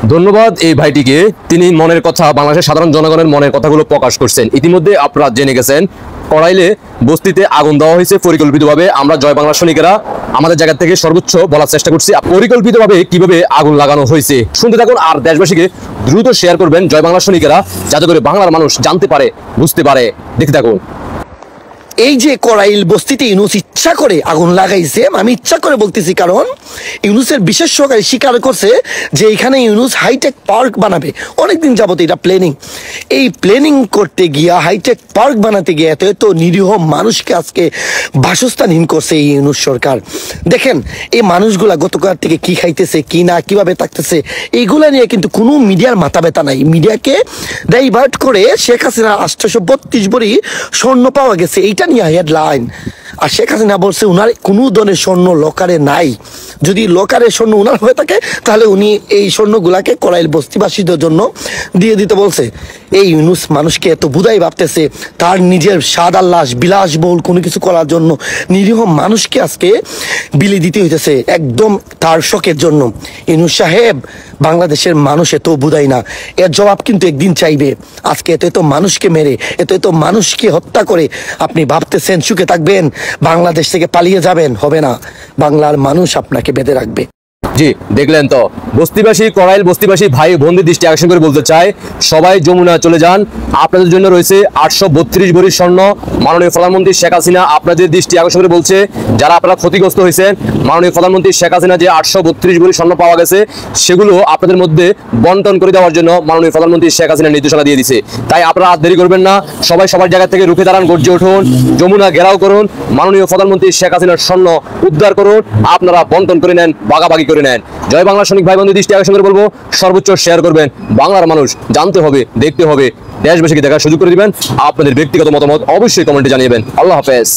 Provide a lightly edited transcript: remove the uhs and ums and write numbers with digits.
ধন্যবাদ এই ভাইটিকে, তিনি মনের কথা, বাংলাদেশের সাধারণ জনগণের মনের কথাগুলো প্রকাশ করছেন। ইতিমধ্যে আপনারা জেনে গেছেন কড়াইলে বস্তিতে আগুন দেওয়া হয়েছে পরিকল্পিতভাবে। আমরা জয় বাংলা সৈনিকেরা আমাদের জায়গা থেকে সর্বোচ্চ বলার চেষ্টা করছি পরিকল্পিতভাবে কিভাবে আগুন লাগানো হয়েছে। শুনতে থাকুন আর দেশবাসীকে দ্রুত শেয়ার করবেন জয় বাংলা সৈনিকেরা, যাতে করে বাংলার মানুষ জানতে পারে, বুঝতে পারে। দেখতে থাকুন। এই যে করাইল বস্তিতে ইউনুস ইচ্ছা করে আগুন লাগাইছে, আমি ইচ্ছা করে বলতেছি কারণ ইউনুসের বিশেষ সহকারী স্বীকার করছে যে এখানে ইউনুস হাইটেক পার্ক বানাবে। অনেকদিন যাবত এটা প্ল্যানিং। এই প্ল্যানিং করতে গিয়া হাইটেক পার্ক বানাতে গিয়ে এত নিরীহ মানুষকে আজকে বাসস্থানহীন করছে এই ইউনুস সরকার। দেখেন এই মানুষগুলা গতকাল থেকে কি খাইতেছে, কি না, কিভাবে থাকতেছে, এইগুলা নিয়ে কিন্তু কোনো মিডিয়ার মাথা ব্যথা নাই। মিডিয়াকে ডাইভার্ট করে শেখ হাসিনা 832 ভরি স্বর্ণ পাওয়া গেছে, এইটা নিয়ে হেডলাইন। আর শেখ হাসিনা বলছে উনার কোনো ধরনের স্বর্ণ লকারে নাই। যদি লকারে স্বর্ণ উনার হয়ে থাকে তাহলে উনি এই স্বর্ণগুলাকে করাইল বস্তিবাসীদের জন্য দিয়ে দিতে বলছে। এই ইউনুস মানুষকে এত বুধাই ভাবতেছে তার নিজের সাদা লাশ বিলাসবহুল কোনো কিছু করার জন্য নিরীহ মানুষকে আজকে বিলি দিতে হইতেছে একদম তার শখের জন্য। ইউনুস সাহেব, বাংলাদেশের মানুষ এত বুধাই না, এর জবাব কিন্তু একদিন চাইবে। আজকে এত মানুষকে মেরে, এত মানুষকে হত্যা করে আপনি ভাবতেছেন সুখে থাকবেন, বাংলাদেশ থেকে পালিয়ে যাবেন। হবে না, বাংলার মানুষ আপনাকে বেঁধে রাখবে। জি, দেখলেন তো, বস্তিবাসী, কড়াইল বস্তিবাসী ভাই বোনদের দৃষ্টি আকর্ষণ করে বলতে চাই, সবাই যমুনা চলে যান। আপনাদের জন্য রয়েছে 832 ভরি স্বর্ণ। মাননীয় প্রধানমন্ত্রী শেখ হাসিনা আপনাদের দৃষ্টি আকর্ষণ করে বলছে, যারা আপনারা ক্ষতিগ্রস্ত হয়েছেন, মাননীয় প্রধানমন্ত্রী শেখ হাসিনা যে 832 ভরি স্বর্ণ পাওয়া গেছে সেগুলো আপনাদের মধ্যে বন্টন করে দেওয়ার জন্য মাননীয় প্রধানমন্ত্রী শেখ হাসিনা নির্দেশনা দিয়ে দিছে। তাই আপনারা আর দেরি করবেন না, সবাই সবার জায়গা থেকে রুখে দাঁড়ান, গর্জে উঠুন, যমুনা ঘেরাও করুন, মাননীয় প্রধানমন্ত্রী শেখ হাসিনার স্বর্ণ উদ্ধার করুন, আপনারা বন্টন করে নেন, ভাগাভাগি করে নেন। জয় বাংলা সৈনিক ভাই বোনদের দৃষ্টি আকর্ষণ করে বলবো, সর্বোচ্চ শেয়ার করবেন। বাংলার মানুষ জানতে হবে, দেখতে হবে, দেশবাসীকে দেখার সুযোগ করে দিবেন। আপনাদের ব্যক্তিগত মতামত অবশ্যই কমেন্টে জানিয়ে দেবেন। আল্লাহ হাফেজ।